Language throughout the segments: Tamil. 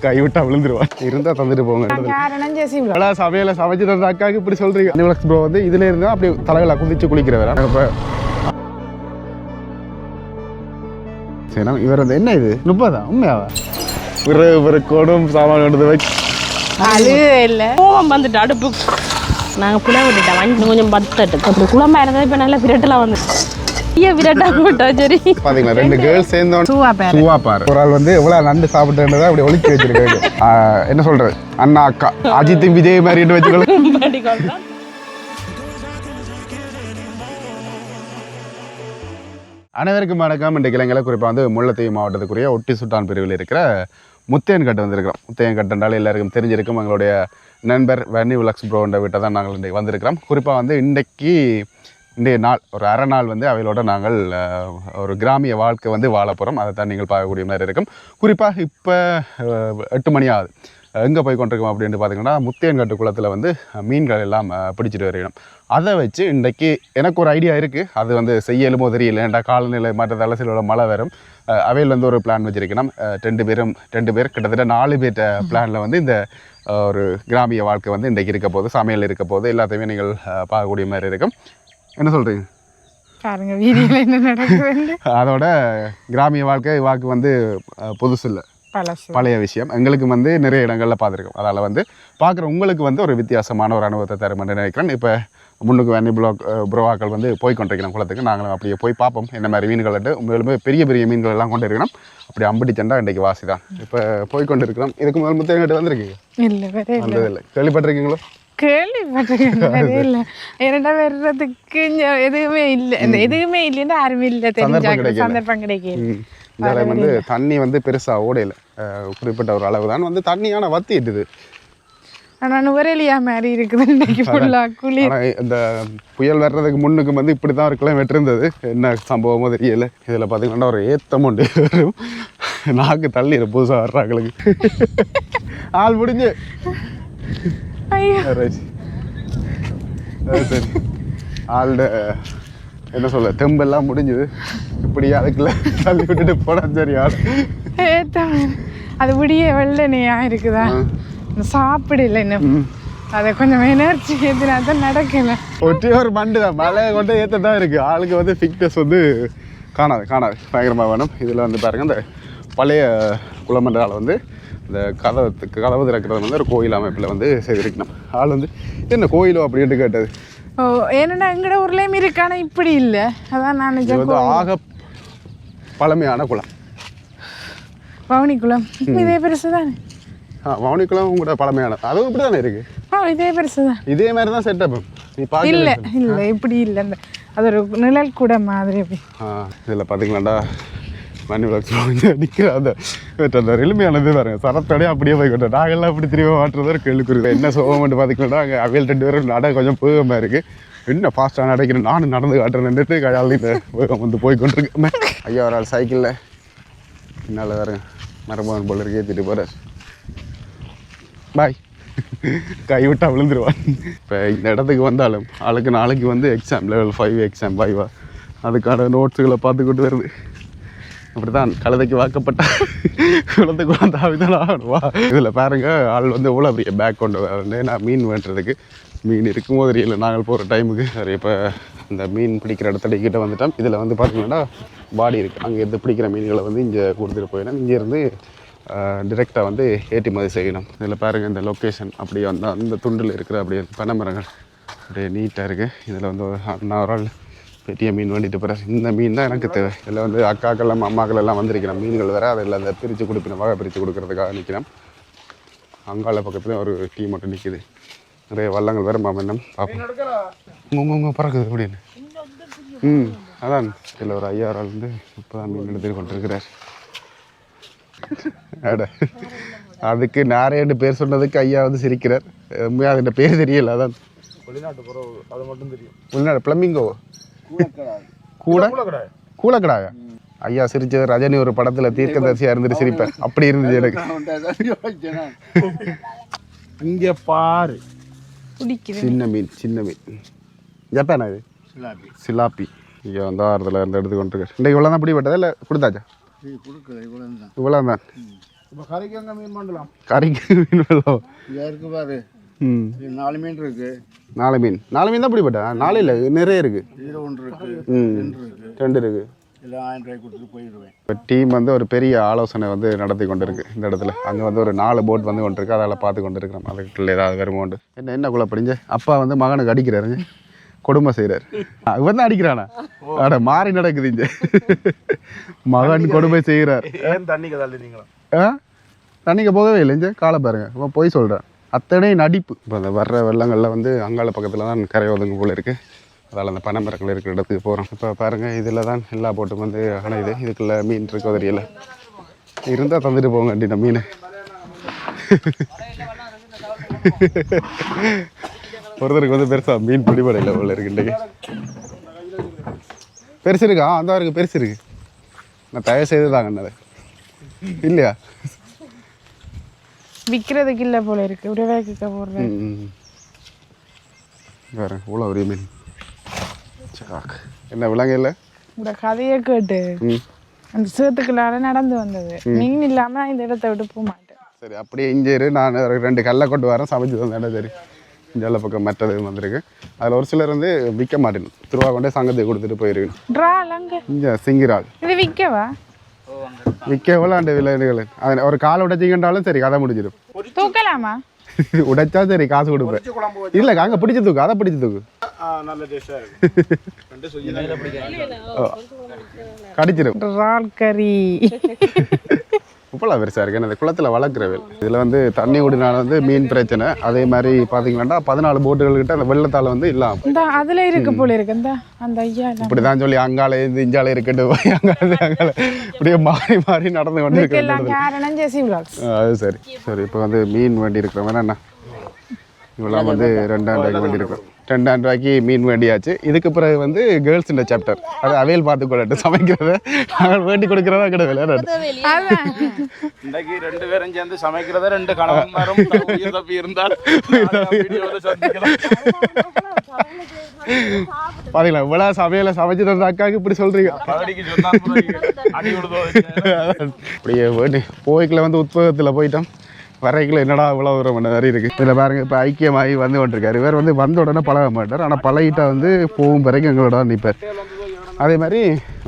கைவிட்டா விழுந்துருவான். இருந்தால் தந்துட்டு போங்க. சமையலை சமைச்சு தந்த அக்காவுக்கு இப்படி சொல்கிறீங்க. அனிவலக்ஸ் ப்ரோ வந்து இதில் இருந்தால் அப்படி தலைகளை குதிச்சு குளிக்கிறவர். இப்போ சரி இவர் வந்து என்ன இது 30 உண்மையாவா? ஒரு கோடும் சாமான் எடுத்து வச்சு இல்லை கோவம் வந்துட்டு அடுப்பு நாங்கள் புள்ள விட்டுட்டோம். வாங்கி கொஞ்சம் பத்தட்டு அப்படி குழம்பா இருந்தது. இப்போ நல்லா விரட்டலாம் வந்து விரட்டா போட்டோம். சரி பாத்தீங்களா, 2 கேர்ள்ஸ் சேர்ந்தோம். சுவா பாரு ஒரு ஆள் வந்து எவ்வளவு நண்டு சாப்பிட்டு அப்படி ஒழிச்சு வச்சிருக்காங்க. என்ன சொல்றது, அண்ணா அக்கா அஜித் விஜய் மாதிரி வச்சுக்கலாம். அனைவருக்கும் வணக்கம். இன்றைக்கு இளைஞர்களை குறிப்பாக வந்து முல்லைத்தீவு மாவட்டத்துக்குரிய ஒட்டி சுட்டான் பிரிவில் இருக்கிற முத்தையன்கட்டு வந்திருக்கிறோம். முத்தையன்கட்டுன்றால் எல்லாருக்கும் தெரிஞ்சிருக்கும். எங்களுடைய நண்பர் அனிவலக்ஸ் ப்ரோன்ற வீட்டை தான் நாங்கள் இன்றைக்கு வந்திருக்கிறோம். குறிப்பாக வந்து இன்றைய நாள் ஒரு அரை நாள் வந்து அவையோட நாங்கள் ஒரு கிராமிய வாழ்க்கை வந்து வாழ போகிறோம். அதை தான் நீங்கள் பார்க்கக்கூடிய மாதிரி இருக்கும். குறிப்பாக இப்போ 8 மணி ஆகுது. எங்கே போய் கொண்டிருக்கோம் அப்படின்னு பார்த்தீங்கன்னா, முத்தையன்கட்டு குளத்தில் வந்து மீன்கள் எல்லாம் பிடிச்சிட்டு வருகிறோம். அதை வச்சு இன்றைக்கி எனக்கு ஒரு ஐடியா இருக்குது. அது வந்து செய்யலுமோ தெரியல, ஏன்டா காலநிலை மாற்றத்தால் சில மழை வரும். அவையில் வந்து ஒரு பிளான் வச்சுருக்கணும். 2 பேர் கிட்டத்தட்ட 4 பேர் பிளானில் வந்து இந்த ஒரு கிராமிய வாழ்க்கை வந்து இன்றைக்கி இருக்க போது, சமையல் இருக்க போது, எல்லாத்தையுமே நீங்கள் பார்க்கக்கூடிய மாதிரி இருக்கும். என்ன சொல்கிறீங்க? அதோட கிராமிய வாழ்க்கை வந்து புதுசு இல்லை, பழைய விஷயம். எங்களுக்கு வந்து நிறைய இடங்களில் பார்த்துருக்கோம். அதால் வந்து பார்க்குற உங்களுக்கு வந்து ஒரு வித்தியாசமான ஒரு அனுபவத்தை தரும் என்று நினைக்கிறேன். இப்போ முன்னுக்கு வேணி ப்ரோவாக்கள் வந்து போய் கொண்டிருக்கிறோம் குளத்துக்கு. நாங்களும் அப்படியே போய் பார்ப்போம் என்ன மாதிரி மீன்கள். உண்மையிலுமே பெரிய பெரிய மீன்கள் எல்லாம் கொண்டு இருக்கணும். அப்படி அம்படி சண்டா இன்றைக்கு வாசி தான் இப்போ போய் கொண்டு இருக்கிறோம். இதுக்கு முதல் முத்தையன்கட்டு வந்திருக்கீங்க? இல்லை கேள்விப்பட்டிருக்கீங்களோ? கேள்விப்பட்டிருக்கேன். இரண்டா வர்றதுக்கு எதுவுமே இல்லை, இந்த எதுவுமே இல்லைன்னு யாருமே இல்லை, சந்தர்ப்பம் கிடைக்கல. இதில் வந்து தண்ணி வந்து பெருசாக ஓடையில் குறிப்பிட்ட ஒரு அளவு தான் வந்து தண்ணியான வத்திட்டுது. ஆனால் நுவரெலியா மாதிரி இருக்குது இன்னைக்கு ஃபுல்லாக குளி. இந்த புயல் வர்றதுக்கு முன்னுக்கு வந்து இப்படி தான் ஒரு கிளைமேட் இருந்தது. என்ன சம்பவமோ தெரியல. இதில் பார்த்தீங்கன்னா ஒரு ஏத்தம் உண்டு, நாக்கு தள்ளிடு புதுசாக வர்றாங்களுக்கு. ஆள் முடிஞ்சு சரி ஆள்ட என்ன சொல்ல தெம்பெல்லாம் முடிஞ்சுது. இப்படி அதுக்குள்ள தள்ளி விட்டுட்டு போனா சரி ஆள் ஏத்தம் அது முடிய வெள்ளனையா இருக்குதா சாப்பிடல இன்னும். அதை கொஞ்சம் எனர்ஜி ஏற்றினா தான் நடக்கல. ஒட்டி ஒரு மண்டு தான் மழையை கொண்டு ஏற்ற தான் இருக்குது. ஆளுக்கு வந்து ஃபிட்னஸ் வந்து காணாது பயங்கரமாக வேணும். இதில் வந்து பாருங்கள், இந்த பழைய குளமன்றால் வந்து இந்த கதவு திறக்கிறது வந்து ஒரு கோயில் அமைப்பில் வந்து செய்திருக்கணும். ஆள் வந்து என்ன கோயிலோ அப்படின்ட்டு கேட்டது. ஓ ஏன்னா எங்கட ஊர்லேயும் இருக்கான இப்படி இல்லை. அதான் நான் வந்து ஆக பழமையான குளம் பவுனி குளம். இதே பெருசு தானே? வவுனிக்குளம் கூட பழமையானது, அதுவும் இப்படி தானே இருக்கு. இதே பெருசு தான், இதே மாதிரி தான் செட்டப். இல்லை இல்லை இப்படி இல்லை, இந்த அது ஒரு நிழல் கூட மாதிரி அப்படி. இதில் பார்த்தீங்களாண்டா நிற்கிற அந்த எளிமையானது பாருங்க, சரத்தோடய அப்படியே போய் கொண்டோம். நாங்கள்லாம் அப்படி திரும்ப மாற்றுறது ஒரு கேள்விக்குறி. என்ன சோகம்ட்டு பார்த்தீங்கன்னா, அங்கே அவையில் 2 பேரும் நட கொஞ்சம் வேகமாக இருக்குது. என்ன ஃபாஸ்ட்டாக நடக்கிறேன், நானும் நடந்து காட்டுறேன்ட்டு கையால் இந்த வேகம் வந்து போய் கொண்டிருக்கேன். ஐயா ஒரு ஆள் சைக்கிளில் பின்னால் வேறுங்க மரபவன் போல இருக்கு ஏற்றிட்டு போகிறார். பாய் கைவிட்டா விழுந்துருவான். இப்போ இந்த இடத்துக்கு வந்தாலும் ஆளுக்கு நாளைக்கு வந்து எக்ஸாம் லெவல் 5 எக்ஸாம் 5 அதுக்கான நோட்ஸுகளை பார்த்துக்கிட்டு வருது. அப்படி தான் கழுதைக்கு வாக்கப்பட்ட குளத்துக்கு வந்து ஆவிதான் ஆகணுவா. இதில் பாருங்க, ஆள் வந்து எவ்வளோ பெரிய பேக் கொண்டு வரேன். நான் மீன் வேண்டுறதுக்கு மீன் இருக்குமோ தெரியல நாங்கள் போகிற டைமுக்கு. சரி இப்போ இந்த மீன் பிடிக்கிற இடத்துக்கிட்ட வந்துட்டோம். இதில் வந்து பார்த்தீங்கன்னா பாடி இருக்குது. அங்கே இருந்து பிடிக்கிற மீன்களை வந்து இங்கே கொடுத்துட்டு போயிடணும். இங்கேருந்து டிரெக்டாக வந்து ஏற்றுமதி செய்யணும். இதில் பாருங்கள், இந்த லொக்கேஷன் அப்படியே வந்து அந்த துண்டில் இருக்கிற அப்படியே பனை மரங்கள் அப்படியே நீட்டாக இருக்குது. இதில் வந்து ஒரு ஆள் பெரிய மீன் வேண்டிட்டு போகிறேன். இந்த மீன் தான் எனக்கு தேவை. இதில் வந்து அக்காக்கள் அம்மாக்கள் எல்லாம் வந்திருக்கிறேன். மீன்கள் வேறு அதில் அந்த பிரித்து கொடுப்பின வகை பிரித்து கொடுக்கறதுக்காக நிற்கிறேன். அங்கால பக்கத்தில் ஒரு டீ மட்டும் நிற்கிது. நிறைய வள்ளங்கள் வேறு மாமன்னம் பார்ப்போம் பறக்குது அப்படின்னு. அதான் இதில் ஒரு 5000 ஆள் வந்து இப்போ தான் மீன் எடுத்து கொண்டிருக்கிறார். அதுக்கு நிறைய பேர் சொன்னதுக்கு ஐயா வந்து சிரிக்கிறார். அதுக்கு பேர் தெரியல. அதான் வெளிநாட்டு புறவு அது மட்டும் தெரியும். வெளிநாடு பிளமிங்கோ கூலக்கடாயா? ஐயா சிரிச்சது ரஜினி ஒரு படத்தில் தீர்க்கதரிசியாக இருந்துட்டு சிரிப்பேன். அப்படி இருந்துச்சு எனக்கு. இங்கே பாரு சின்ன மீன் ஜப்பானா இது சிலாப்பி. இங்கே வந்து ஆறுதல இருந்து எடுத்து கொண்டிருக்கேன். இன்றைக்கு இவ்வளோ தான் பிடிப்பட்டதா இல்லை கொடுத்தாச்சா? இவ்வளோ தான். இப்போ கறிக்கு அங்கே மீன் பண்ணலாம். கறிக்கு மீன் வெள்ளம். இங்கே இருக்கு பாரு. ம் 4 மீன் இருக்கு. 4 மீன் தான் பிடிப்பட்டா? 4 இல்லை, நிறைய இருக்குது. இதில் 1 இருக்கு. 2 இருக்குது. இல்லை 1000 ரூபாய் கொடுத்துட்டு போயிடுவேன். இப்போ டீம் வந்து ஒரு பெரிய ஆலோசனை வந்து நடத்தி கொண்டு இருக்கு இந்த இடத்துல. அங்கே வந்து ஒரு 4 போட் வந்து கொண்டு இருக்கு, அதால் பார்த்து கொண்டு இருக்கிறோம். அதுக்குள்ள ஏதாவது வருமோண்டு. என்ன குழப்படிஞ்ச அப்பா வந்து மகனுக்கு அடிக்கிறாருங்க, கொடுமை செய்கிறார். இவன் தான் அடிக்கிறானா? அட மாறி நடக்குது இங்க. மகன் கொடுமை செய்கிறார். ஏன் தண்ணிக்கு தள்ளினீங்களா? தண்ணிக்கு போகவே இல்லை இங்கே. காலை பாருங்க, இவன் போய் சொல்கிறான். அத்தனை நடிப்பு. இப்போ அந்த வர்ற வெள்ளங்களில் வந்து அங்காள பக்கத்தில் தான் கரை ஒதுங்கு போல் இருக்குது. அதால் அந்த பனைமரங்கள் இருக்கிற இடத்துக்கு போகிறோம். இப்போ பாருங்கள், இதில் தான் எல்லா போட்டும் வந்து அணையுது. இதுக்குள்ளே மீன் இருக்கோ தெரியல. இருந்தால் தந்துட்டு போங்க அண்டி நான் மீன். ஒருத்தருக்கு வந்து பெருசாக மீன் பிடிபடையில் உள்ள இருக்கு இன்றைக்கு. பெருசு இருக்கா? அந்த இருக்குது, பெருசு இருக்குது. நான் தயவு செய்து தாங்க அது இல்லையா? விற்கிறதுக்கு இல்லை போல இருக்கு. உடவே கேட்க போடுறேன். வேறு இவ்வளோ ஒரு மீன் என்ன விலங்கு இல்லை. இந்த கதையை கேட்டு அந்த சேத்துக்குள்ளார நடந்து வந்தது. மீன் இல்லாமல் இந்த இடத்த விட்டு போக மாட்டேன். சரி, அப்படியே இஞ்சேரு. நான் 2 கல்லை கொண்டு வரேன், சமைச்சு தந்தேன். சரி, இஞ்சால பக்கம் மற்றது வந்திருக்கு. அதில் ஒரு சிலர் வந்து விற்க மாட்டேன், திருவா கொண்டே சங்கத்துக்கு கொடுத்துட்டு போயிருக்கு. இங்கே சிங்கிரால் இது விற்கவா? விற்க விளாண்டு விளையாடுகள். அது ஒரு காலை உடைச்சிங்கன்றாலும் சரி, கதை முடிஞ்சிடும். தூக்கலாமா? உடைச்சா சரி, காசு கொடுப்பேன். இல்லை, அங்கே பிடிச்சி தூக்கு, அதை பிடிச்சி தூக்கு. கடிச்சிடும். கறி உப்பெல்லாம் பெருசாக இருக்குது. அந்த குளத்தில் வளர்க்குறவேல். இதில் வந்து தண்ணி ஓடினால வந்து மீன் பிரச்சனை. அதே மாதிரி பார்த்தீங்கன்னா 14 போட்டுகள்கிட்ட அந்த வெள்ளத்தால் வந்து இல்லாமல் இந்த அதில் இருக்கு போல இருக்கு. அந்த ஐயா இப்படி தான் சொல்லி அங்காலே இருந்து இஞ்சாலே இருக்கட்டு போய் அங்காலே இப்படியே மாறி மாறி நடந்து கொண்டு இருக்கு. அது சரி. இப்போ வந்து மீன் வேண்டி இருக்கிறவங்க என்ன இவெல்லாம் வந்து 2000 ரூபாய்க்கு வேண்டி இருக்கும். 2000 ரூபாய்க்கு மீன் வேண்டியாச்சு. இதுக்கு பிறகு வந்து கேர்ள்ஸ் இந்த சாப்டர். அது அவையில் பார்த்து கொள்ளட்டும். சமைக்கிறத நாங்கள் வேண்டி கொடுக்குறதா கிடையாது. இன்றைக்கு 2 பேரும் சேர்ந்து சமைக்கிறத 2 கணவன்மாரும் தப்பி இருந்தால் பாத்தீங்களா, இவ்வளோ சமையலை சமைச்சு தந்த அக்காவுக்கு இப்படி சொல்றீங்க. அப்படியே வேண்டி போய்க்குள்ள வந்து உட்பகத்தில் போயிட்டோம். வரைக்குள்ள என்னடா இவ்வளோ ஒரு மணி நேரம் இருக்குது. இதில் பாருங்கள், இப்போ ஐக்கியமாகி வந்து கொண்டிருக்காரு. இவர் வந்து வந்த உடனே பழக மாட்டார், ஆனால் பழகிட்டா வந்து போகும் பிறகு எங்களோட நிற்பார். அதே மாதிரி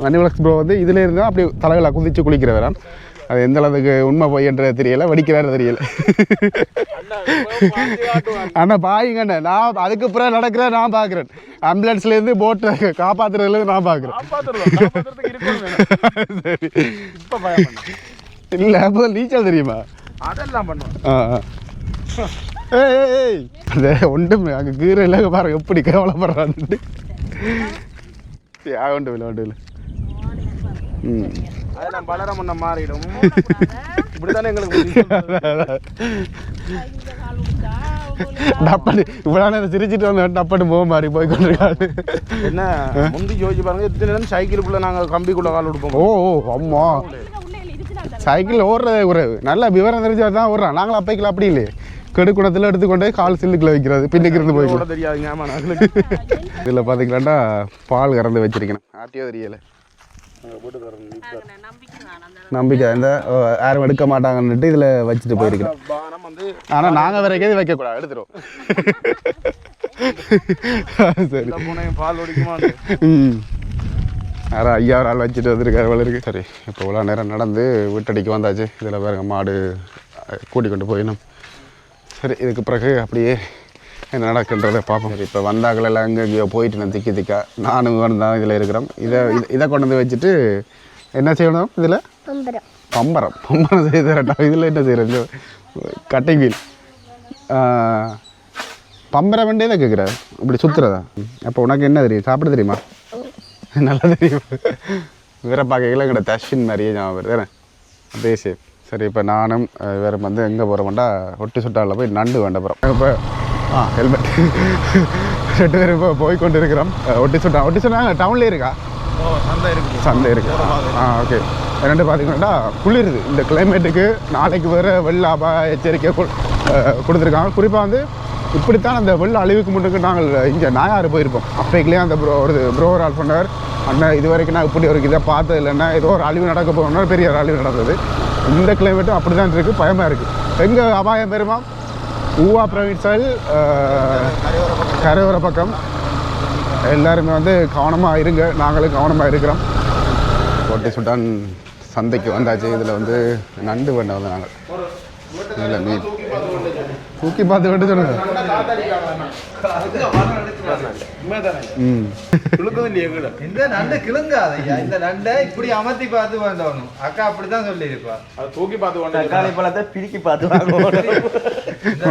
மணிவளக்ஸ் ப்ரோ வந்து இதில் இருந்தால் அப்படி தலைகளை குதித்து குளிக்கிறவரான். அது எந்த அளவுக்கு உண்மை போய்ன்றது தெரியலை, வடிக்கிறாரு தெரியல. ஆனால் பாயுங்கண்ணே, நான் அதுக்கு அப்புறம் நடக்கிறேன், நான் பார்க்குறேன். ஆம்புலன்ஸ்லேருந்து போட்டை காப்பாற்றுறதுலேருந்து நான் பார்க்குறேன். சரி, இல்லை அப்போ நீச்சல் தெரியுமா? அதெல்லாம் பண்ணுவேன். அந்த ஒன்றுமே அங்கே கீரை இல்லை பாருங்க, எப்படி கேவலப்படுறான்ட்டு. ஒன்று இல்லை, ஒன்று இல்லை. அதெல்லாம் வளர முன்ன மாறிடும். இப்படித்தானே எங்களுக்கு டப்பட்டு இவ்வளோ நேரம் சிரிச்சிட்டு வந்தேன். டப்பட்டு போக மாதிரி போய் கொண்டிருக்காரு. என்ன முந்தி யோசிச்சு பாருங்க, எத்தனை நேரம் சைக்கிளுக்குள்ள நாங்கள் கம்பிக்குள்ள கால் கொடுப்போம். ஓ அம்மா, சைக்கிள் ஓடுறதே குறைவு. நல்ல விவரம் தெரிஞ்சா தான் ஓடுறான். நாங்களும் அப்பைக்கில் அப்படி இல்லையே, கெடுக்குணத்தில் எடுத்துக்கொண்டே கால் சில்லுக்குள்ள வைக்கிறது, பின்னுக்கு இருந்து போய் தெரியாது. இதில் பார்த்தீங்களாண்டா பால் கறந்து வச்சிருக்கணும். ஆட்டியோ தெரியலை, நம்பிக்கை இந்த யாரும் எடுக்க மாட்டாங்கன்னுட்டு இதில் வச்சுட்டு போயிருக்கிறோம். ஆனால் நாங்கள் வேற எங்கேயும் வைக்கக்கூடாது, எடுத்துருவோம். சரி, பால் ஒடிக்குமா? யாரும் 5000 ஆள் வச்சுட்டு வந்திருக்காரு போல இருக்கு. சரி, இப்போ இவ்வளோ நேரம் நடந்து வீட்டடிக்கு வந்தாச்சு. இதில் பாருங்க மாடு கூட்டி கொண்டு போயிடணும். சரி, இதுக்கு பிறகு அப்படியே என்ன நடக்குன்றதை பார்ப்போம். சரி, இப்போ வந்தாக்கள் எல்லாம் எங்கேயோ போயிட்டு நான் திக்கா நானும் தான் இதில் இருக்கிறோம். இதை கொண்டு வந்து வச்சுட்டு என்ன செய்யணும்? இதில் பம்பரம் செய்து தரட்டா. இதில் என்ன செய்கிறது? கட்டிங் வீல் பம்பரம் வேண்டியே தான் கேட்குறாரு, இப்படி சுற்றுறதா? அப்போ உனக்கு என்ன தெரியும்? சாப்பிட தெரியுமா? நல்லா தெரியும். வேறு பார்க்கல எங்கள்ட தஷ்வின் மாதிரியே ஞாபகம் வருது தானே, அதே சேம். சரி, இப்போ நானும் வேறு வந்து எங்கே போகிறோம்டா, ஒட்டி சுட்டாவில் போய் நண்டு வேண்ட போகிறோம். இப்போ ஹெல்மெட் 2 பேரும் இப்போ போய் கொண்டு இருக்கிறோம். ஒட்டி சுட்டாங்க டவுன்லேயே இருக்கா? சந்தை இருக்கு. ஓகே. ரெண்டு பார்த்தீங்கன்னா குளிருது இந்த கிளைமேட்டுக்கு. நாளைக்கு வேறு வெள்ள அபாய எச்சரிக்கை கொடுத்துருக்காங்க. குறிப்பாக வந்து இப்படித்தான் அந்த வெள்ள அழிவுக்கு முன்னுக்கு நாங்கள் இங்கே நாயாறு போயிருப்போம். அப்போக்கிலேயே அந்த ப்ரோ ஒரு ஆள் சொன்னார், அண்ணா இது வரைக்கும் நான் இப்படி ஒரு இதை பார்த்தது இல்லைன்னா ஏதோ ஒரு அழிவு நடக்க போகணும்னா பெரிய ஒரு அழிவு நடந்தது. இந்த கிளைமேட்டும் அப்படி தான் இருக்குது, பயமாக இருக்குது. எங்கே அபாயம் பெருமா ஊவா ப்ரொவின்ஸில் கரையோர பக்கம் எல்லாருமே வந்து கவனமாக இருங்க, நாங்களும் கவனமாக இருக்கிறோம். கோட்டை சுட்டான் சந்தைக்கு வந்தாச்சு. இதில் வந்து நண்டு பண்ண வந்து நாங்கள் இல்லை மீன் தூக்கி பார்த்து வேண்டு சொல்லுங்க. இந்த நண்டை கிளுங்காது, இந்த நண்டை இப்படி அமர்த்தி பார்த்து வேண்டணும். அக்கா அப்படிதான் சொல்லியிருப்பா. தூக்கி பார்த்து தக்காளி பழத்தை பிரிக்கி பார்த்து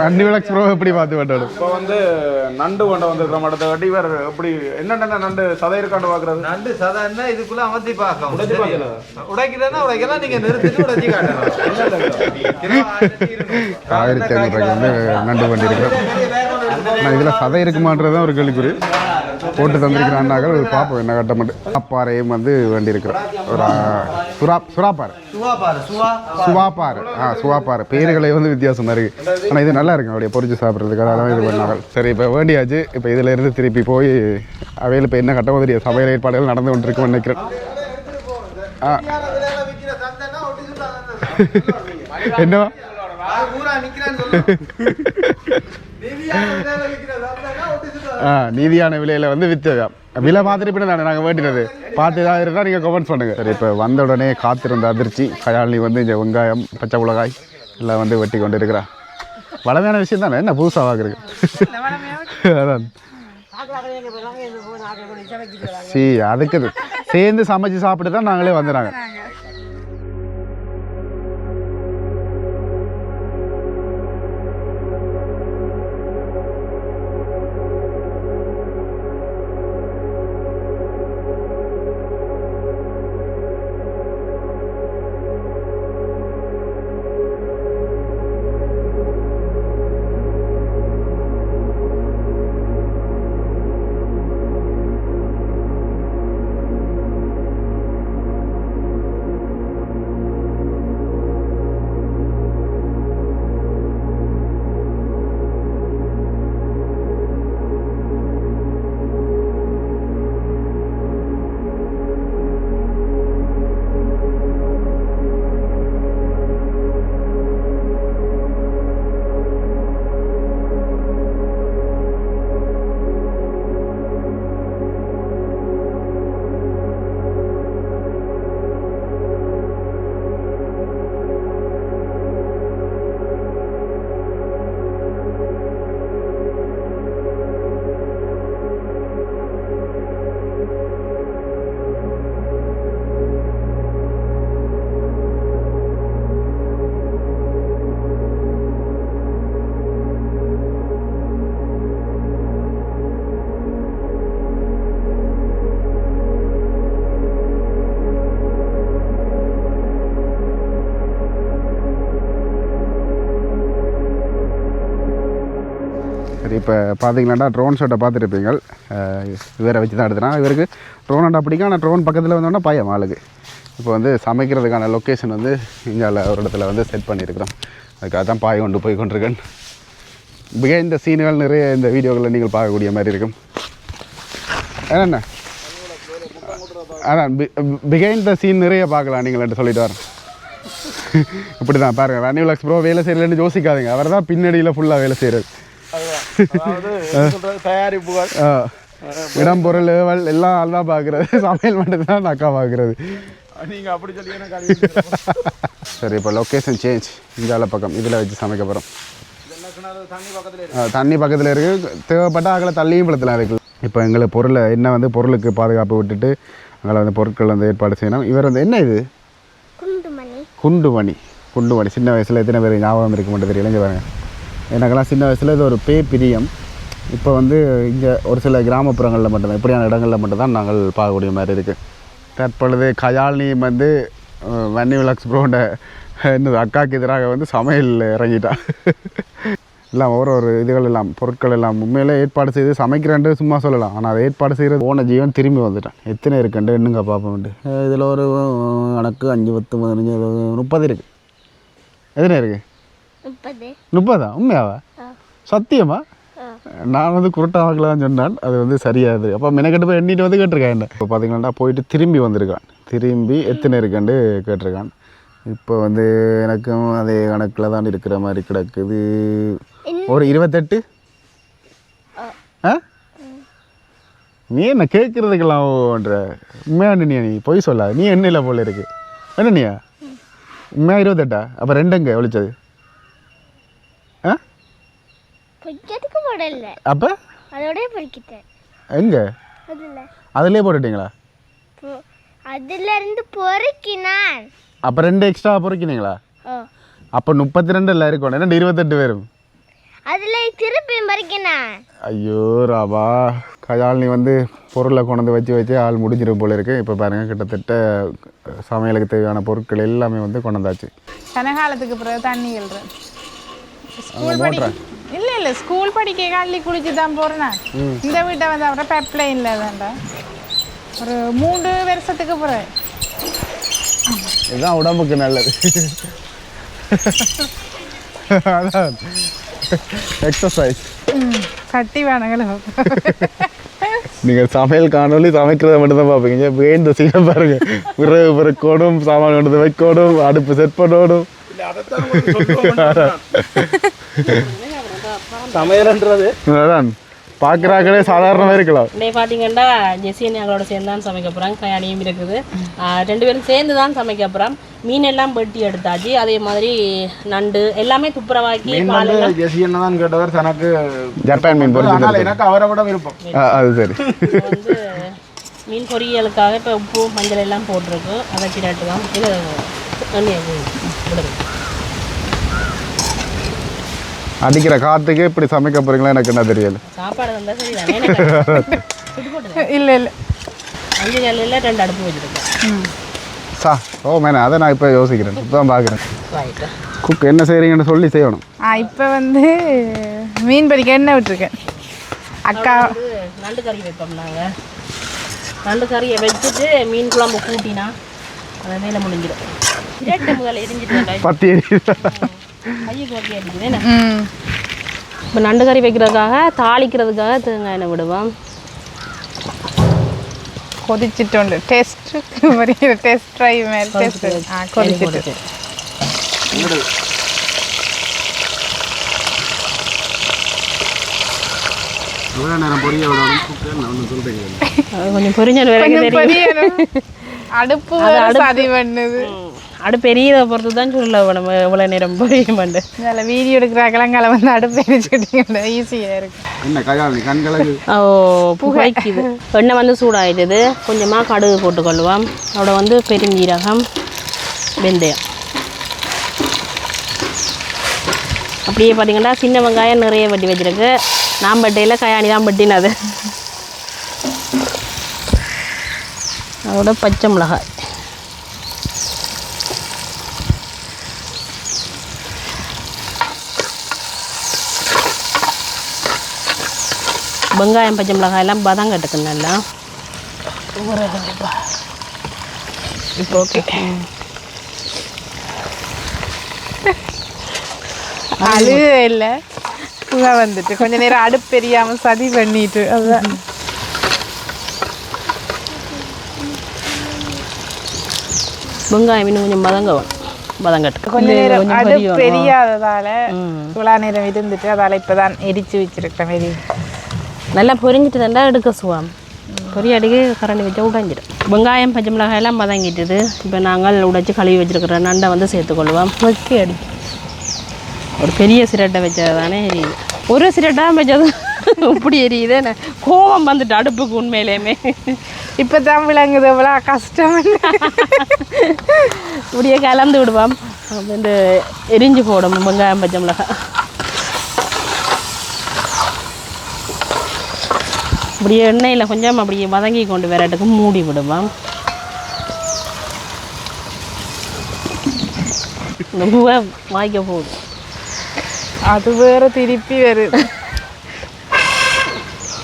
வண்டி விளக்கு ப்ரோ எப்படி பார்த்து வேண்டாம். இப்போ வந்து நண்டு கொண்டு வந்திருக்கிற மடத்தை கட்டி வேற எப்படி என்னென்ன நண்டு சதை இருக்காண்டு பார்க்கறது. நண்டு சதைன்னா இதுக்குள்ள அமர்த்தி பார்க்கலாம். உடைக்கிறேன்னா உடைக்கலாம், நீங்க நிறுத்திட்டு உடைச்சி காட்டலாம். 1500 வந்து நண்டு பண்ணி இருக்கிறோம். ஆனால் இதில் சதை இருக்குமான்றது தான் ஒரு கேள்விக்குறி. போட்டு தந்திருக்கிறான்னாக்கள் பார்ப்போம் என்ன கட்ட மட்டும். சுவாப்பாறையும் வந்து வேண்டியிருக்கிறோம். ஒரு சுறாப்பாறை சுவாப்பாறை சுவாப்பாறை பேர்களை வந்து வித்தியாசமாக இருக்குது. ஆனால் இது நல்லா இருக்கும் அப்படியே பொறிச்சு சாப்பிட்றதுக்கு, அதெல்லாம் இது பண்ணாங்க. சரி இப்போ வேண்டியாச்சு. இப்போ இதில் இருந்து திருப்பி போய் அவையில் இப்போ என்ன கட்ட தெரியாது, சமையல் ஏற்பாடுகள் நடந்து கொண்டிருக்குன்னு நினைக்கிறேன். என்னவா நீதியான விலையில் வந்து விற்றுவேன். விலை பார்த்துட்டு பின்ன தானே நாங்கள் வேண்டினது பார்த்து தான் இருந்தால் நீங்கள் கமெண்ட்ஸ் பண்ணுங்கள். சரி இப்போ வந்த உடனே காத்திருந்த அதிர்ச்சி கயாலினி வந்து இந்த வெங்காயம் பச்சை மிளகாய் எல்லாம் வந்து வெட்டி கொண்டு இருக்கிறா. வளமையான விஷயம் தானே, என்ன புதுசாக வாங்குறது. அதான் அதுக்கு சேர்ந்து சமைச்சு சாப்பிட்டு தான் நாங்களே வந்துடுறாங்க. சரி இப்போ பார்த்தீங்களாண்டா ட்ரோன் ஷாட்டை பார்த்துருப்பீங்க. இவரை வச்சு தான் எடுத்துனா இவருக்கு ட்ரோன் ஆண்டா பிடிக்கும். ஆனால் ட்ரோன் பக்கத்தில் வந்தோன்னா பயம் ஆளுக்கு. இப்போ வந்து சமைக்கிறதுக்கான லொக்கேஷன் வந்து இந்தியாவில் ஒரு இடத்துல வந்து செட் பண்ணியிருக்கிறோம். அதுக்காக தான் பாய் கொண்டு போய் கொண்டிருக்கேன். பிகைண்ட் த சீன்கள் நிறைய இந்த வீடியோக்களில் நீங்கள் பார்க்கக்கூடிய மாதிரி இருக்கும். என்னென்ன அதான் பிகைண்ட் த சீன் நிறைய பார்க்கலாம் நீங்கள் சொல்லிட்டு வரேன். இப்படி தான் பாருங்கள், ரன்னி விலாக்ஸ் ப்ரோ வேலை செய்யலன்னு யோசிக்காதீங்க. அவர் தான் பின்னடியில் ஃபுல்லாக வேலை செய்கிறது. தயாரிப்புகள் இடம் பொருள் எல்லாம் அதுதான் பார்க்குறது, சமையல் மட்டும் தான் அக்கா பார்க்குறது. நீங்கள் அப்படி சொல்லி சரி இப்போ லொக்கேஷன் சேஞ்ச். இந்தியாவில் பக்கம் இதில் வச்சு சமைக்க போகிறோம். தண்ணி பக்கத்தில் இருக்குது. தேவைப்பட்ட அங்கே தள்ளியும் பழத்தில் இருக்குது. இப்போ எங்களை பொருளை என்ன வந்து பொருளுக்கு பாதுகாப்பு விட்டுட்டு அங்கே வந்து பொருட்கள் வந்து ஏற்பாடு செய்யணும். இவர் வந்து என்ன இது குண்டுமணி. குண்டுமணி சின்ன வயசில் எத்தனை பேர் ஞாபகம் இருக்க மட்டும் தெரியல. இங்கே பாருங்க, எனக்கெல்லாம் சின்ன வயசில் இது ஒரு பிரியம். இப்போ வந்து இங்கே ஒரு சில கிராமப்புறங்களில் மட்டும்தான், இப்படியான இடங்களில் மட்டும்தான் நாங்கள் பார்க்கக்கூடிய மாதிரி இருக்குது. தற்பொழுது கயாலினி வந்து வன்னி விலாக்ஸ் ப்ரோண்ட இன்னும் அக்காவுக்கு எதிராக வந்து சமையல் இறங்கிட்டா. எல்லாம் ஒரு இதுகள் எல்லாம் பொருட்கள் எல்லாம் உண்மையிலே ஏற்பாடு செய்து சமைக்கிறேன்ட்டு சும்மா சொல்லலாம். ஆனால் அதை ஏற்பாடு செய்கிறது போன ஜீவன் திரும்பி வந்துட்டான். எத்தனை இருக்குன்ட்டு என்னங்க பார்ப்போம்ட்டு. இதில் ஒரு கணக்கு 5, 10, 15, 30 இருக்குது. எத்தனை இருக்குது? 30. உண்மையாவா? சத்தியமா? நான் வந்து குருட்டா வாங்கலான்னு சொன்னான். அது வந்து சரியாது. அப்போ மெனக்கெட்டு போய் எண்ணிட்டு வந்து கேட்டிருக்கேன். இப்போ பார்த்தீங்கன்னா போயிட்டு திரும்பி வந்திருக்கான். திரும்பி எத்தனை இருக்குன்னு கேட்டிருக்கான். இப்போ வந்து எனக்கும் அதே கணக்கில் தான் இருக்கிற மாதிரி கிடக்குது. ஒரு 28. ஆ நீ என்ன கேட்குறதுக்கெல்லாம் ஓன்ற உண்மையான நீ பொய் சொல்லாது. நீ என்ன இல்லை போல இருக்கு. என்ன நீயா உண்மையாக 28? அப்போ 2 ஒழிச்சது. ஆ அப்போ எங்கே அதுலேயே போட்டுட்டீங்களா? அதிலிருந்து பொறுக்கினான். அப்போ 2 எக்ஸ்ட்ரா பொறுக்கினீங்களா? அப்போ 32 இல்லை இருக்கணும். என்ன 28 வரும். அதில் திருப்பி பறிக்கினான். ஐயோ ராபா கயாலினி வந்து பொருளை கொண்டு வச்சு ஆள் முடிஞ்சிடும் போல இருக்கு. இப்போ பாருங்கள் கிட்டத்தட்ட சமையலுக்கு தேவையான பொருட்கள் எல்லாமே வந்து கொண்டாந்தாச்சு. கனகாலத்துக்கு பிறகு தண்ணி எழுறேன். ஸ்கூல் படிக்க இல்லை ஸ்கூல் படிக்க காலி குளிச்சு தான் போகிறேன். இந்த வீட்டை வந்து அப்புறம் பைப்லைனில் தான்டா ஒரு 3 வருஷத்துக்கு பிறகு. இதுதான் உடம்புக்கு நல்லது. அதான் எக்ஸசைஸ். கட்டி வேணுங்கள. நீங்கள் சமையல் காணொலி சமைக்கிறத மட்டும்தான் பார்ப்பீங்க. இப்போ இந்த சீனை பாருங்க. பிறகு பிறக்கோடும், சாமான் கொண்டு வைக்கணும், அடுப்பு செட் பண்ணணும். சமையல்ன்றது அதான் பார்க்குறாங்களே சாதாரணமாக இருக்கலாம். இன்னைக்கு பார்த்தீங்கன்னா ஜெசியன் எங்களோட சேர்ந்து தான் சமைக்க போகிறாங்க. கயானியும் இருக்குது. 2 பேரும் சேர்ந்து தான் சமைக்க போகிறோம். மீன் எல்லாம் வெட்டி எடுத்தாச்சு. அதே மாதிரி நண்டு எல்லாமே துப்புரவாக்கி ஜெசியன் தான் கேட்டவர் தனக்கு ஜப்பான் மீன் பொறிச்சு. எனக்கு அவரை கூட விருப்பம். அது சரி. வந்து மீன் பொரியலுக்காக இப்போ உப்பு மஞ்சள் எல்லாம் போட்டிருக்கு. அதை கிராட்டு தான் இது விடுங்க. அடிக்கிற காற்றுக்கே இப்படி சமைக்க போகிறீங்களா எனக்கு என்ன தெரியல. சாப்பாடு வந்தால் சரிதானே. இல்லை 5 கல்லில் 2 அடுப்பு வச்சுருக்கேன். ஓ மேனே அதை நான் இப்போ யோசிக்கிறேன். இப்போ தான் பார்க்குறேன். ரைட்டு குக் என்ன செய்கிறீங்கன்னு சொல்லி செய்யணும். இப்போ வந்து மீன் பொரிக்க எண்ணெய் விட்டுருக்கேன். அக்கா நண்டு கறி வைப்போம் நாங்கள். நண்டு கறியை வச்சுட்டு மீன் குழம்பு கூட்டினா அதை மேலே முடிஞ்சிடும். இரட்டை முதல்ல எரிஞ்சிட்டு பத்தி கையுக்கு வரைக்கும் எரிஞ்சுது என்ன. இப்போ நண்டு கறி வைக்கிறதுக்காக தாளிக்கிறதுக்காக தேங்காய் எண்ணெய் விடுவோம். கொதிச்சிட்டு டேஸ்ட்டு டேஸ்ட் ட்ரை மாதிரி டேஸ்ட் கொதிச்சிட்டு கொஞ்சம் பொரிஞ்சல் வரைக்கும் தெரியும். அடுப்பு சரி பண்ணுது. அடுப்பு பெரியதை பொறுத்து தான் சொல்ல நம்ம எவ்வளோ நேரம் பொரிய மாட்டேன். அதில் வீடியோ எடுக்கிறாங்களாங்கால வந்து அடுப்பு எரிச்சுட்டிங்கன்னா ஈஸியாக இருக்கும். என்ன கல்யாணம் கண்களுக்கு புகைக்குது. எண்ணெய் வந்து சூடாகிடுது. கொஞ்சமாக கடுகு போட்டுக்கொள்ளுவோம். அதோட வந்து பெருஞ்சீரகம், வெந்தயம். அப்படியே பார்த்தீங்கன்னா சின்ன வெங்காயம் நிறைய வெட்டி வச்சிருக்கு. நான் பட்டையில் கயானி தான் பட்டினது. அதோட பச்சை மிளகாய், வெங்காயம், பச்சை மிளகாய் எல்லாம் பதம் கட்டுக்கு நல்லா. இப்போ ஓகே. அழுக இல்லை புகை வந்துட்டு கொஞ்ச நேரம் அடுப்பு தெரியாமல் சதி பண்ணிட்டு. அதுதான் வெங்காயம் இன்னும் கொஞ்சம் பதங்கட்டு கொஞ்ச நேரம் அடுப்பு தெரியாததால இவ்வளோ நேரம் இருந்துட்டு அதால் இப்போ தான் எரிச்சு வச்சிருக்கேன். வெறி நல்லா பொரிஞ்சிட்டு தண்டா எடுக்க சுவாம். பொரிய அடிக்க கரண்டி வச்சா உடைஞ்சிடும். வெங்காயம், பச்சை மிளகாய் எல்லாம் பதங்கிட்டுது. இப்போ நாங்கள் உடைச்சி கழுவி வச்சுருக்கிற நண்டை வந்து சேர்த்துக்கொள்வோம். வெக்கி அடி ஒரு பெரிய சிரட்டை வச்சது தானே எரியுது. ஒரு சிரட்டாக வச்சது இப்படி எரியுது. கோவம் வந்துட்டு அடுப்புக்கு உண்மையிலேயுமே. இப்போ தான் விளங்குது எவ்வளோ கஷ்டம். இப்படியே கலந்து விடுவோம். இந்த எரிஞ்சு போடும் வெங்காயம், பச்சை மிளகாய். அப்படியே எண்ணெயில் கொஞ்சம் அப்படியே வதங்கி கொண்டு வரட்டுக்கு மூடி விடுவோம். இந்த பூவை வாய்க்க போகுது. அது வேறு திருப்பி வருது.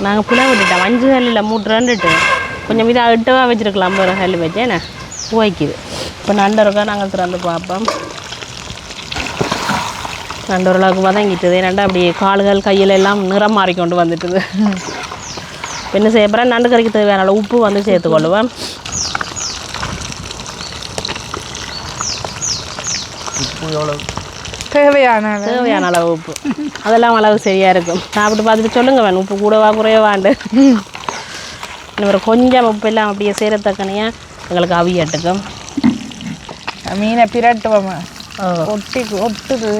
நாங்கள் புளை விட்டுட்டோம். 5 கல்லில் மூட்டுறன்ட்டு கொஞ்சம் இதாக 8வா வச்சுருக்கலாம். 50 கல் வச்சேன் பூவைக்குது. இப்போ நண்டு இருக்கா நாங்கள் திறந்து பார்ப்போம். நண்டு ஓரளவுக்கு வதங்கிட்டுது. நண்டு அப்படியே கால்கள் கையில் எல்லாம் நிறம் மாறிக்கொண்டு வந்துட்டுது. என்ன செய்ய போகிறேன், நண்டு கறிக்கு தேவையான உப்பு வந்து சேர்த்துக்கொள்ளுவேன். தேவையான அளவு. தேவையான அளவு உப்பு, அதெல்லாம் அளவு சரியாக இருக்கும். சாப்பிட்டு பார்த்துட்டு சொல்லுங்க வேணும் உப்பு கூடவா குறையவாண்டு. இன்னும் கொஞ்சம் உப்பு எல்லாம் அப்படியே சேரத்தக்கனையாக எங்களுக்கு அவியட்டுக்கும். மீனை பிரட்டுவோம், ஒட்டுது.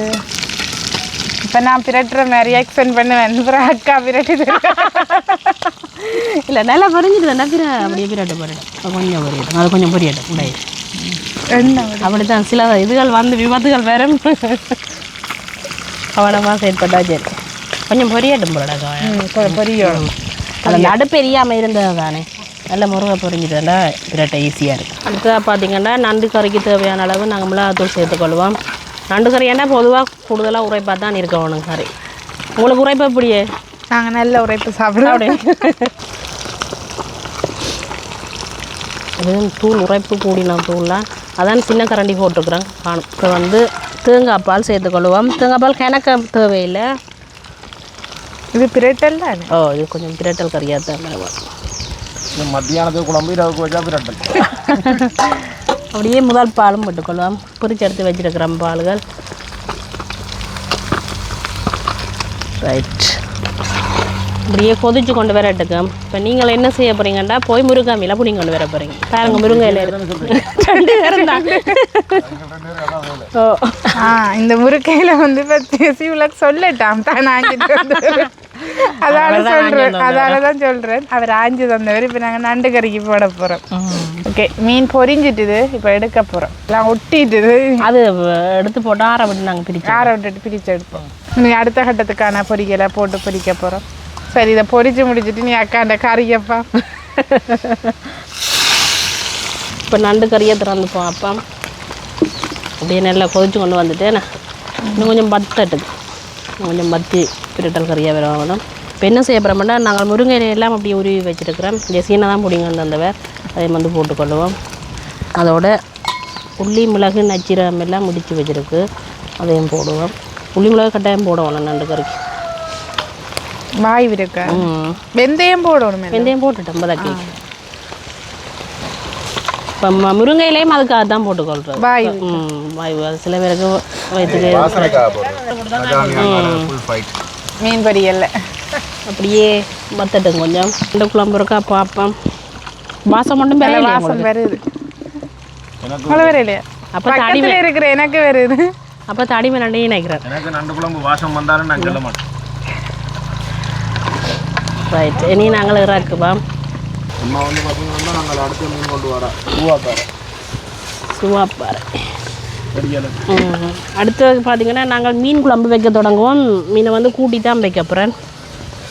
இப்போ நான் பிரட்டுற மாதிரி எக்ஸ்பெண்ட் பண்ணுவேன், அப்புறம் அக்கா பிரட்டி இல்லை நல்லா பொரிஞ்சிட்டு தானே அப்படியே பிரட்டு போயிடும். கொஞ்சம் பொரியட்டும், அது கொஞ்சம் பொரியட்டும் உடைய. அப்படித்தான் சில இதுகள் வந்து விபத்துகள் வேற கவனமாக செயற்பட்டா சரி. கொஞ்சம் பொரியட்டும் போடா பொரியும். அந்த அடுப்பு எரியாமல் இருந்தது தானே நல்ல முருகை பொரிஞ்சிட்டா பிரட்டை ஈஸியாக இருக்குது. அடுத்ததாக பார்த்தீங்கன்னா நண்டு கறிக்கு தேவையான அளவு நாங்கள் மிளகாத்தூள் சேர்த்துக்கொள்வோம். நண்டு கறி ஏன்னா பொதுவாக கூடுதலாக உரைப்பாக தான் இருக்க வேணும் கறி. உங்களுக்கு உரைப்பு எப்படியே? நாங்கள் நல்ல உரைப்பு சாப்பிடுவோம். இதுவும் தூள் உரைப்பு கூடின தூள்லாம் அதான் சின்ன கரண்டி போட்டுருக்குறேன் காணும். இப்போ வந்து தேங்காய் பால் சேர்த்துக்கொள்வோம். தேங்காய் பால் கிணக்க தேவையில்லை. இது பிரட்டல் தான். ஓ இது கொஞ்சம் பிரட்டல் கறியாக தான். மத்தியானத்துக்கு குழம்பு இரவுக்கு வச்சா பிரட்டல். அப்படியே முதல் பாலும் போட்டுக்கொள்வோம். பொரிச்சு எடுத்து வச்சுருக்கிறோம் பால்கள். ரைட், அப்படியே கொதிச்சு கொண்டு வரட்டுக்கு. இப்போ நீங்கள் என்ன செய்ய போகிறீங்கன்னா போய் முருங்காமியில் புடி கொண்டு வர போகிறீங்க. பாருங்க முருங்கையில் ரெண்டு பேரும் தான். ஓ இந்த முருங்கையில் வந்து சிவலக் சொல்லட்டாம் தான் ஆஞ்சிட்டு வந்தவர். அதால தான் சொல்கிறேன், அவர் ஆஞ்சி தந்தவர். இப்போ நாங்கள் நண்டு கறிக்கு போட போகிறோம். ஓகே, மீன் பொரிஞ்சிட்டுது, இப்போ எடுக்க போகிறோம். எல்லாம் ஒட்டிட்டுது, அது எடுத்து போட்டு ஆற விட்டு நாங்கள் பிரிச்சு விட்டுட்டு பிரித்து எடுப்போம். நீ அடுத்த கட்டத்துக்கான பொரிகளை போட்டு பொரிக்க போகிறோம். சரி, இதை பொரிச்சு முடிச்சுட்டு நீ அக்கா அந்த கறியப்பா. இப்போ நண்டு கறியை திறந்துப்போம். அப்பா அப்படியே நல்லா கொதிச்சு கொண்டு வந்துட்டேன். இன்னும் கொஞ்சம் பத்தட்டுக்கு கொஞ்சம் பத்தி பிரட்டல் கறியாக வேற வாங்கணும். இப்போ என்ன செய்ய போகிறோம்னா நாங்கள் முருங்கை எல்லாம் அப்படியே உருவி வச்சுருக்கிறோம். இந்த சீனை தான் பிடிங்க வந்தவர் அதை வந்து போட்டுக்கொள்ளுவோம். அதோட உள்ளி மிளகு நச்சீரகம் எல்லாம் முடித்து வச்சுருக்கு, அதையும் போடுவோம். உள்ளி மிளகு கட்டாயம் போடுவோம் நண்டு கறிக்கு. வாய் இருக்கா? வெந்தயம் போடணும். வெந்தயம் போட்டுட்டோம் பதக்கி. இப்போ முருங்கையிலையும் அதுக்காக தான் போட்டுக்கொள்கிறோம். வாய் வாய்வு அது சில பேருக்கு வயிற்றுக்கு மீன் பொரியல்ல அப்படியே பத்தட்டும். கொஞ்சம் ரெண்டு குழம்பு இருக்கா பார்ப்போம். வாசம் மட்டும் வாசம் வருது. இல்லையா? அப்போ தடிமை இருக்கிற எனக்கு வருது. அப்போ தடிமை நண்டையும் நினைக்கிறேன். எனக்கு நண்டு குழம்பு வாசம் வந்தாலும் நான் சொல்ல மாட்டேன். ரைட், இனி நாங்கள் இறக்குவா. அம்மா வந்து பார்த்தீங்கன்னா நாங்கள் அடுத்த மீன் கொண்டு வரோம். சுவாப்பாறை அடுத்து பார்த்தீங்கன்னா நாங்கள் மீன் குழம்பு வைக்க தொடங்குவோம். மீனை வந்து கூட்டி தான் வைக்க போகிறேன்.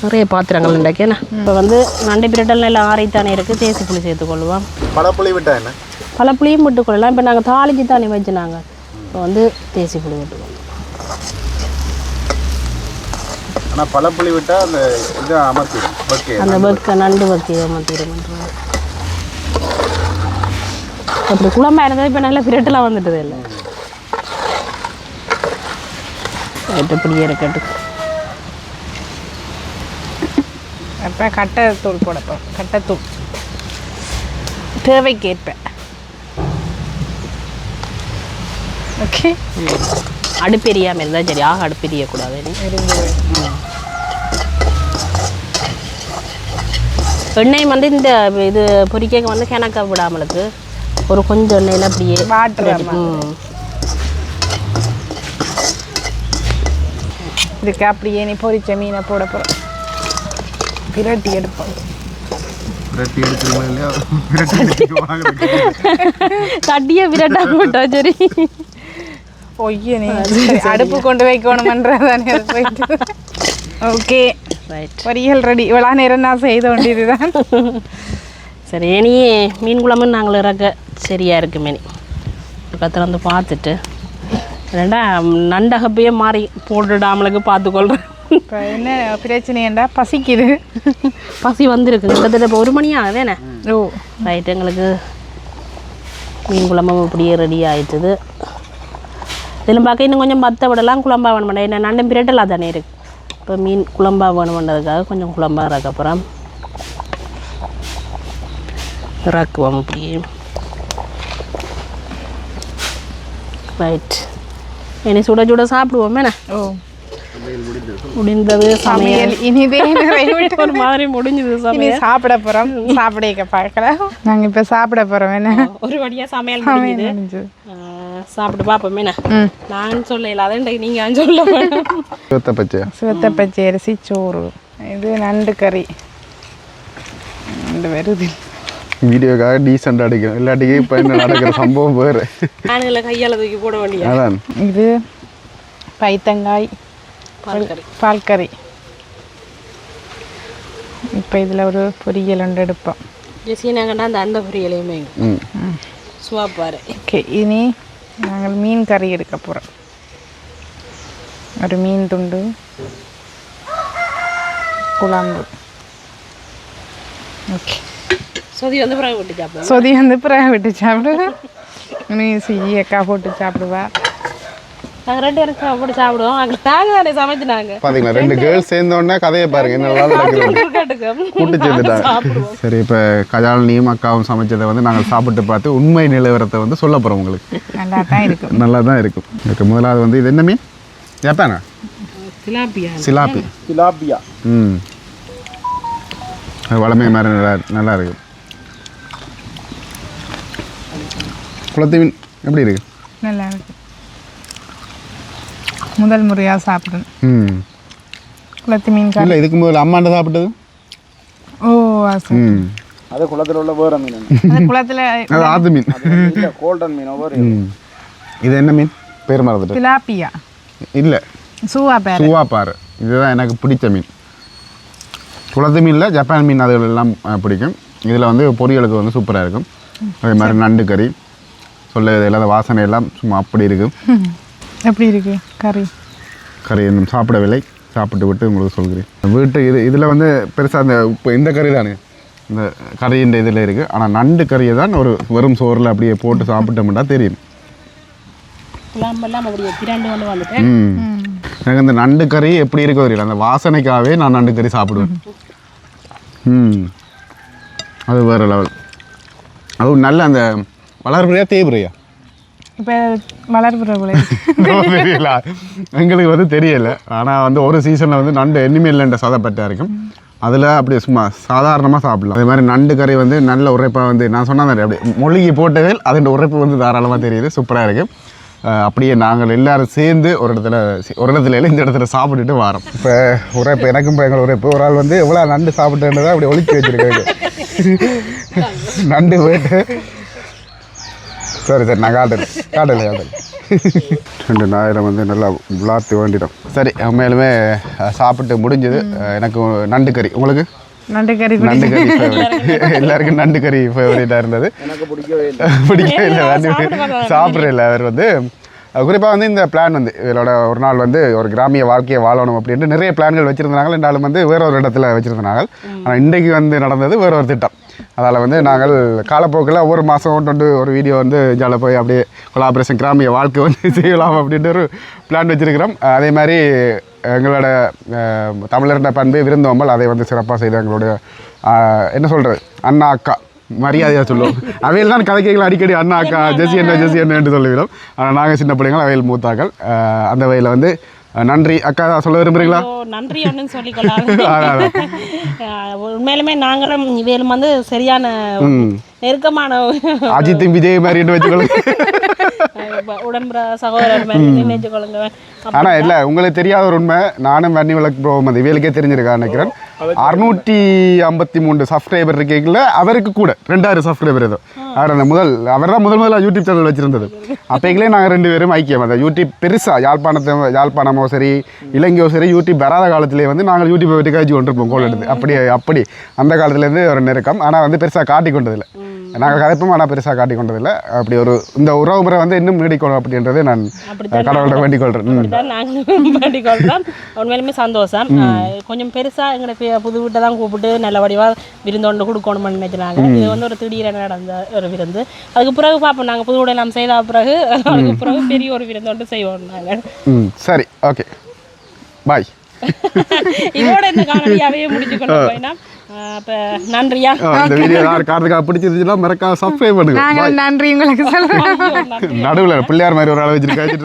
நிறைய பாத்திரங்கள் உண்டாக்கேண்ணா. இப்போ வந்து நண்டு பிரட்டல் எல்லாம் ஆறித்தானே இருக்குது. தேசி புளி சேர்த்துக்கொள்ளுவோம். பழப்புளி விட்டா என்ன? பழப்புளியும் விட்டுக்கொள்ளலாம். இப்போ நாங்கள் தாளிச்சு தானே வச்சு நாங்கள் இப்போ வந்து தேசி புளி விட்டுக்கொள்ளலாம். ஆனால் பழப்புளி விட்டால் அந்த இது அமர்த்திடும். அந்த பக்க நண்டு பக்கி அமர்த்திடும்ன்றாங்க. அப்படி குழம்பா இருந்தது இப்போ நல்லா பிரட்டெல்லாம் வந்துட்டது இல்லை. எப்படியே இருக்கட்டும். அப்போ கட்டைத்தூள் போடப்போம். கட்டைத்தூள் தேவைக்கேற்ப. ஓகே, அடுப்பெரியாமல் இருந்தால் சரி. அடுப்பெரியக்கூடாது. எண்ணெய் வந்து இந்த இது பொரிக்க வந்து கிணக்க விடாமலுக்கு ஒரு கொஞ்சம் எண்ணெயில் அப்படியே இதுக்கு அப்படியே நீ பொரிச்ச மீனை போட போகிறோம். பிரட்டி எடுப்போம். தட்டியை பிரட்டா போட்டா சரி. ஒய்ய நீ அடுப்பு கொண்டு வைக்கணுமன்றதானே அது போயிட்டு. ஓகே ரைட், பொரியல் ரெடி. இவ்வளோ நேரம் நான் செய்த வேண்டியதுதான். சரி, இனி மீன் குழம்பு நாங்கள் இறக்க சரியாக இருக்கு. மீன் கத்திரந்து பார்த்துட்டு ரெண்டா நண்டகப்பையே மாறி போட்டுடாமலுக்கு பார்த்துக்கொள்கிறேன். இப்போ என்ன பிரச்சனைண்டா பசிக்குது. பசி வந்துருக்கு கிட்டத்தட்ட இப்போ 1 மணி ஆகுதுண்ணே. ஓ ரைட், எங்களுக்கு மீன் குழம்பு அப்படியே ரெடி ஆகிடுது. இதில் பார்க்க இன்னும் கொஞ்சம் பற்ற விடலாம். குழம்பா வேணும் என்ன நண்டும் பிரட்டலாக தானே இருக்குது. இப்போ மீன் குழம்பா வேணுமென்றதுக்காக கொஞ்சம் குழம்பா இறக்கப்புறம் இறக்குவோம். அப்படியே ரைட், இனி சுட சுட சாப்பிடுவோம் என்ன ஓ முடிந்தது சமையல் சமையல் இனிதே நிறைவேற்று. ஒரு மாதிரி முடிஞ்சது இனி சமையல் சாப்பிட போறோம். சாப்பிட பார்க்கலாம். நாங்க இப்ப சாப்பிட போறோம் என்ன ஒரு வழியா சமையல் முடிஞ்சது முடிஞ்சது. சாப்பிட்டு பார்ப்போம் என்ன ம். நான் சொல்ல இல்லாத நீங்க சொல்ல வேணும் சிவத்த பச்சையா சிவத்த பச்சை அரிசி சோறு, இது நண்டு கறி, நண்டு வருது. வீடியோக்காக டீசெண்டாக அடிக்கும் இல்லாட்டிக்கு இப்போ என்ன நடக்கிற சம்பவம் வேறு. ஆணுகளை கையால் தூக்கி போட வேண்டிய அதான் இது பைத்தங்காய் பால் கறி. இப்போ இதில் ஒரு பொரியல் ஒன்று எடுப்போம். ஜெசினாங்கன்னா அந்த பொரியலையுமே ம் சுவாப்பாரு. ஓகே, இனி நாங்கள் மீன் கறி எடுக்க போகிறோம். ஒரு மீன் துண்டு, குழம்பு. ஓகே, சொதி வந்து பிறகு விட்டு சாப்பிடுவோம். சொதி வந்து பிறகு விட்டு சாப்பிடுவேன். நீ அக்கா போட்டு சாப்பிடுவா. நாங்கள் 2 பேரும் போட்டு சாப்பிடுவோம். நாங்கள் தானே சமைச்சினாங்க பார்த்தீங்களா 2 கேர்ள்ஸ் சேர்ந்தோடனே கதையை பாருங்க என்னெல்லாம் நடக்குது கூட்டு சேர்ந்துட்டாங்க. சரி இப்போ கஜாலினியும் அக்காவும் சமைச்சதை வந்து நாங்கள் சாப்பிட்டு பார்த்து உண்மை நிலவரத்தை வந்து சொல்ல போகிறோம் உங்களுக்கு. நல்லா தான் இருக்கும். நல்லா தான் இருக்கும். இதுக்கு முதலாவது வந்து இது என்ன மீன் ஏப்பாங்க சிலாப்பியா சிலாப்பி. திலாபியா. ம் அது வளமை மாதிரி நல்லா இருக்கு. குளத்து மீன் எப்படி இருக்கு? நல்லா இருக்கு. முதல் முறையாக சாப்பிடணும் ம் குளத்து மீன் கறி. இல்லை இதுக்கு முதல்ல அம்மாண்ட சாப்பிட்டது. ஓ ஆசை. ம் அது குளத்தில் உள்ள வேற மீன். அந்த குளத்தில் அது ஆத்து மீன். கோல்டன் மீன் ஒவ்வொரு. ம் இது என்ன மீன் பேர் மறந்துட்டு? திலாப்பியா, இல்லை சூவா பேர். சுவாப்பாறை. இதுதான் எனக்கு பிடிச்ச மீன். குளத்து மீனில் ஜப்பான் மீன் அதுகள் எல்லாம் பிடிக்கும். இதில் வந்து பொரியலுக்கு வந்து சூப்பராக இருக்கும். அதே மாதிரி நண்டு கறி சொல்ல இல்லாத வாசனை எல்லாம் சும்மா அப்படி இருக்கும். எப்படி இருக்கு கறி? கறி இன்னும் சாப்பிடவில்லை, சாப்பிட்டு விட்டு உங்களுக்கு சொல்கிறேன். வீட்டு இதில் வந்து பெருசாக அந்த இப்போ இந்த கறி தானே இந்த கறின்ற இதில் இருக்குது. ஆனால் நண்டு கறியை தான் ஒரு வெறும் சோறில் அப்படியே போட்டு சாப்பிட்டோம்னா தெரியும். அப்படியே திரண்டு கொண்டு வந்துட்டேன். எனக்கு இந்த நண்டு கறி எப்படி இருக்க தெரியல, அந்த வாசனைக்காகவே நான் நண்டு கறி சாப்பிடுவேன். அது வேறு லெவல். அதுவும் நல்ல அந்த வளர்பிறையா தேய்பிறையா இப்போ வளர்ப்புற போல தெரியல எங்களுக்கு வந்து தெரியலை. ஆனால் வந்து ஒரு சீசனில் வந்து நண்டு எண்ணிமேல்ன்ற சதைப்பட்டா இருக்கும். அதில் அப்படியே சும்மா சாதாரணமாக சாப்பிடலாம். அதே மாதிரி நண்டு கறி வந்து நல்ல உரைப்பாக வந்து நான் சொன்ன மாதிரி அப்படியே மொழிகி போட்டவே அதோட உரைப்பு வந்து தாராளமாக தெரியுது. சூப்பராக இருக்குது. அப்படியே நாங்கள் எல்லோரும் சேர்ந்து ஒரு இடத்துல இந்த இடத்துல சாப்பிட்டுட்டு வரோம். இப்போ உரைப்பு எனக்கும் இப்போ எங்கள் உரைப்பு ஒரு ஆள் வந்து எவ்வளோ நண்டு சாப்பிட்டுன்றதை அப்படி ஒழிச்சு வச்சுருக்காங்க. நண்டு போயிட்டு சரி நான் காட்டலை 2 ஞாயிரம் வந்து நல்லா விளாத்தி வேண்டிடும். சரி மேலுமே சாப்பிட்டு முடிஞ்சது. எனக்கு நண்டு கறி, உங்களுக்கு? நண்டு கறி ஃபேவரட். எல்லாருக்கும் நண்டு கறி ஃபேவரட்டாக இருந்தது. எனக்கு பிடிக்கவே இல்லை சாப்பிட்றதில்ல. அவர் வந்து குறிப்பாக வந்து இந்த பிளான் வந்து இதோட ஒரு நாள் வந்து ஒரு கிராமிய வாழ்க்கையை வாழணும் அப்படின்ட்டு நிறைய பிளான்கள் வச்சுருந்தாங்க. ரெண்டாலும் வந்து வேற ஒரு இடத்துல வச்சுருந்தாங்க. ஆனால் இன்றைக்கு வந்து நடந்தது வேற ஒரு திட்டம். அதால் வந்து நாங்கள் காலப்போக்கில் ஒவ்வொரு மாதம் ஒரு வீடியோ வந்து ஜாலியாக போய் அப்படியே கொலாபரேஷன் கிராமிய வாழ்க்கை வந்து செய்யலாம் அப்படின்ட்டு ஒரு பிளான் வச்சுருக்கிறோம். அதே மாதிரி எங்களோட தமிழர்கிட்ட பண்பு விருந்தோம்பல் அதை வந்து சிறப்பாக செய்து எங்களுடைய என்ன சொல்கிறது அண்ணா அக்கா மரியாதையாக சொல்லுவோம். அவையில் தான் கதைக்கைகள் அடிக்கடி அண்ணா அக்கா ஜெசி என்ன என்று சொல்லிவிடும். ஆனால் நாங்கள் சின்ன பிள்ளைங்கள், அவையில் மூத்தாக்கள். அந்த வகையில் வந்து நன்றி அக்கா சொல்ல விரும்புகிறீங்களா? நன்றி ஒன்றுன்னு சொல்லிக்கொள்ளாங்க. உண்மையிலுமே நாங்களும் இவையிலும் வந்து சரியான நெருக்கமான அஜித்தும் விஜய் மாதிரி வச்சுக்கொள்ளுங்க. உடன்புற சகோதரர் மாதிரி நினைச்சுக்கொள்ளுங்க. ஆனால் இல்லை உங்களுக்கு தெரியாத ஒரு உண்மை, நானும் வன்னி விளக்கு ப்ரோவும் அது இவளுக்கே தெரிஞ்சிருக்கா நினைக்கிறேன். 653 சப்ஸ்கிரைபர் இருக்கீங்கள, அவருக்கு கூட 2000 சப்ஸ்கிரைபர் ஏதோ. அவர் தான் முதல்ல யூடியூப் சேனல் வச்சுருந்தது. அப்போங்களே நாங்கள் 2 பேரும் ஐக்கியம். அந்த யூடியூப் பெருசாக யாழ்ப்பாணமோ சரி இலங்கையோ சரி யூடியூப் வராத காலத்திலே வந்து நாங்கள் யூடியூப்பை விட்டு காய்ச்சி கொண்டிருப்போம் கோல் எடுத்து. அப்படி அந்த காலத்துலேருந்து ஒரு நெருக்கம். ஆனால் வந்து பெருசாக காட்டி கொண்டதில்லை. நாங்கள் கதைப்போம், ஆனால் பெருசாக காட்டி கொண்டதில்லை. அப்படி ஒரு இந்த உறவு முறை வந்து இன்னும் நீடிக்கணும் அப்படின்றதே நான் கடவுள்கிட்ட வேண்டிக் கொள்கிறேன். நாங்களும் வேண்டிக் கொள்கிறோம். உண்மையிலுமே சந்தோஷம். கொஞ்சம் பெருசாக எங்களை புது வீட்டை தான் கூப்பிட்டு நல்ல வடிவாக விருந்தோண்டு கொடுக்கணும்னு நினைக்கிறாங்க. இது வந்து ஒரு திடீரென நடந்த ஒரு விருந்து. அதுக்கு பிறகு பார்ப்போம், நாங்கள் புது வீடை நாம் செய்த பிறகு அதுக்கு பிறகு பெரிய ஒரு விருந்தோண்டு செய்வோம் நாங்கள். சரி, ஓகே, பாய். இதோட இந்த காணொலியாவே முடிச்சுக்கொள்ள போயினா. அப்போ நன்றியா. இந்த வீடியோ காரணத்துக்காக பிடிச்சிருந்துச்சுன்னா மறக்காம சப்ஸ்கிரைப் பண்ணுங்க. நன்றி உங்களுக்கு சொல்லுங்கள். நடுவில் பிள்ளையார் மாதிரி ஒரு ஆளை வச்சுருக்காச்சு.